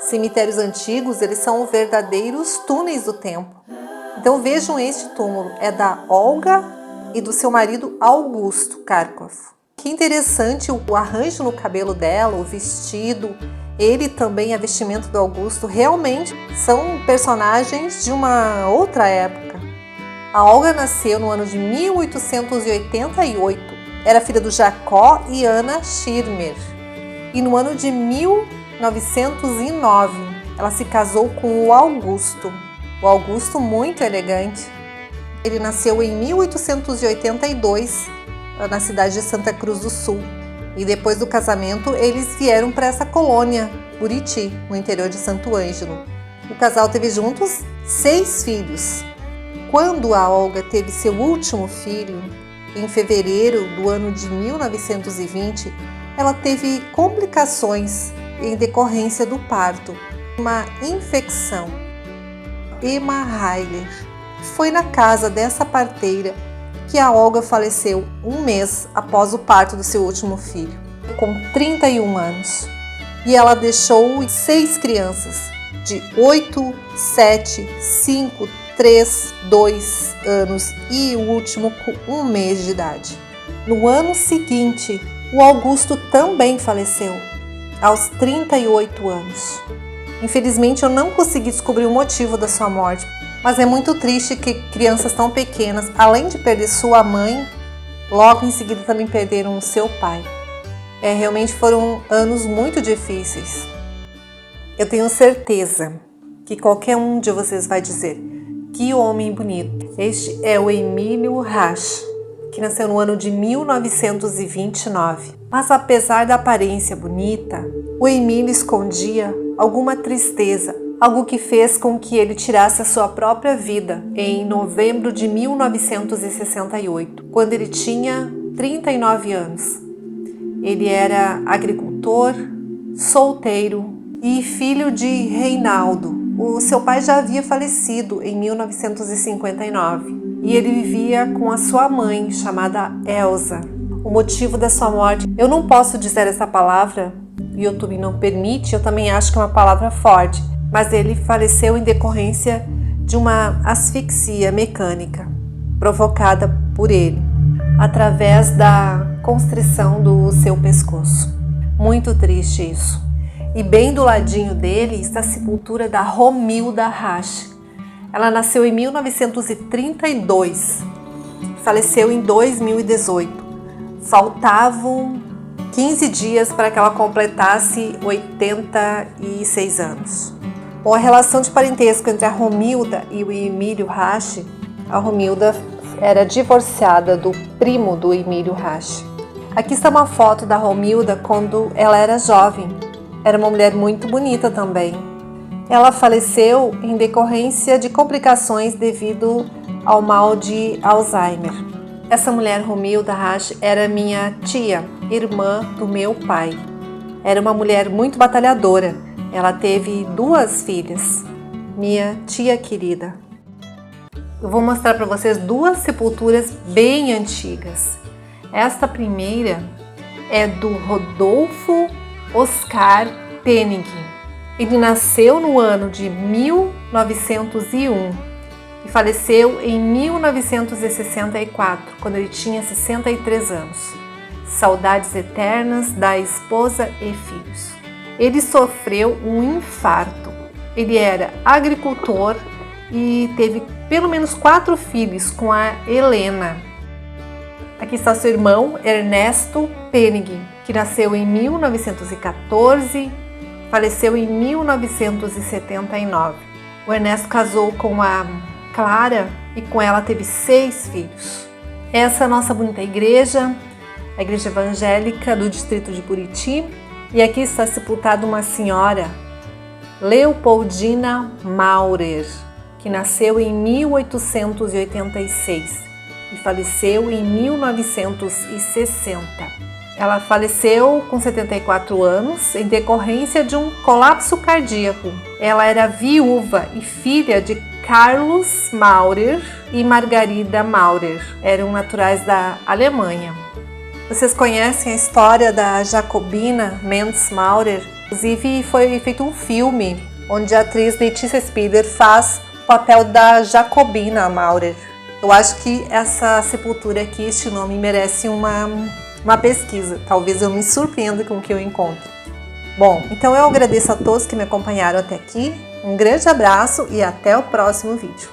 cemitérios antigos, eles são verdadeiros túneis do tempo. Então vejam, este túmulo é da Olga e do seu marido Augusto Kharkov. Que interessante o arranjo no cabelo dela, o vestido, ele também, a vestimenta do Augusto, realmente são personagens de uma outra época. A Olga nasceu no ano de 1888, era filha do Jacó e Anna Schirmer. E no ano de 1909, ela se casou com o Augusto. O Augusto, muito elegante. Ele nasceu em 1882, na cidade de Santa Cruz do Sul. E depois do casamento, eles vieram para essa colônia, Buriti, no interior de Santo Ângelo. O casal teve juntos 6 filhos. Quando a Olga teve seu último filho, em fevereiro do ano de 1920, ela teve complicações em decorrência do parto, uma infecção, hemorragia. Foi na casa dessa parteira que a Olga faleceu um mês após o parto do seu último filho, com 31 anos. E ela deixou 6 crianças, de 8, 7, 5, 3, 2 anos e o último com 1 mês de idade. No ano seguinte, o Augusto também faleceu, aos 38 anos. Infelizmente, eu não consegui descobrir o motivo da sua morte, mas é muito triste que crianças tão pequenas, além de perder sua mãe, logo em seguida também perderam o seu pai. Realmente foram anos muito difíceis. Eu tenho certeza que qualquer um de vocês vai dizer: que homem bonito. Este é o Emílio Rasch, que nasceu no ano de 1929. Mas apesar da aparência bonita, o Emílio escondia alguma tristeza, algo que fez com que ele tirasse a sua própria vida em novembro de 1968, quando ele tinha 39 anos. Ele era agricultor, solteiro e filho de Reinaldo. O seu pai já havia falecido em 1959 e ele vivia com a sua mãe, chamada Elsa. O motivo da sua morte, eu não posso dizer essa palavra, o YouTube não permite, eu também acho que é uma palavra forte, mas ele faleceu em decorrência de uma asfixia mecânica provocada por ele, através da constrição do seu pescoço. Muito triste isso. E bem do ladinho dele está a sepultura da Romilda Rasch. Ela nasceu em 1932, faleceu em 2018. Faltavam 15 dias para que ela completasse 86 anos. Bom, a relação de parentesco entre a Romilda e o Emílio Rasch, a Romilda era divorciada do primo do Emílio Rasch. Aqui está uma foto da Romilda quando ela era jovem. Era uma mulher muito bonita também. Ela faleceu em decorrência de complicações devido ao mal de Alzheimer. Essa mulher, Romilda Rasch, era minha tia, irmã do meu pai. Era uma mulher muito batalhadora. Ela teve 2 filhas. Minha tia querida. Eu vou mostrar para vocês 2 sepulturas bem antigas. Esta primeira é do Rodolfo Oscar Penning. Ele nasceu no ano de 1901 e faleceu em 1964, quando ele tinha 63 anos. Saudades eternas da esposa e filhos. Ele sofreu um infarto. Ele era agricultor e teve pelo menos 4 filhos com a Helena. Aqui está seu irmão Ernesto Penning, que nasceu em 1914, faleceu em 1979. O Ernesto casou com a Clara e com ela teve 6 filhos. Essa é a nossa bonita igreja, a igreja evangélica do distrito de Buriti. E aqui está sepultada uma senhora, Leopoldina Maurer, que nasceu em 1886 e faleceu em 1960. Ela faleceu com 74 anos em decorrência de um colapso cardíaco. Ela era viúva e filha de Carlos Maurer e Margarida Maurer. Eram naturais da Alemanha. Vocês conhecem a história da Jacobina Mendes Maurer? Inclusive foi feito um filme onde a atriz Letícia Spiller faz o papel da Jacobina Maurer. Eu acho que essa sepultura aqui, este nome, merece uma pesquisa. Talvez eu me surpreenda com o que eu encontro. Bom, então eu agradeço a todos que me acompanharam até aqui. Um grande abraço e até o próximo vídeo.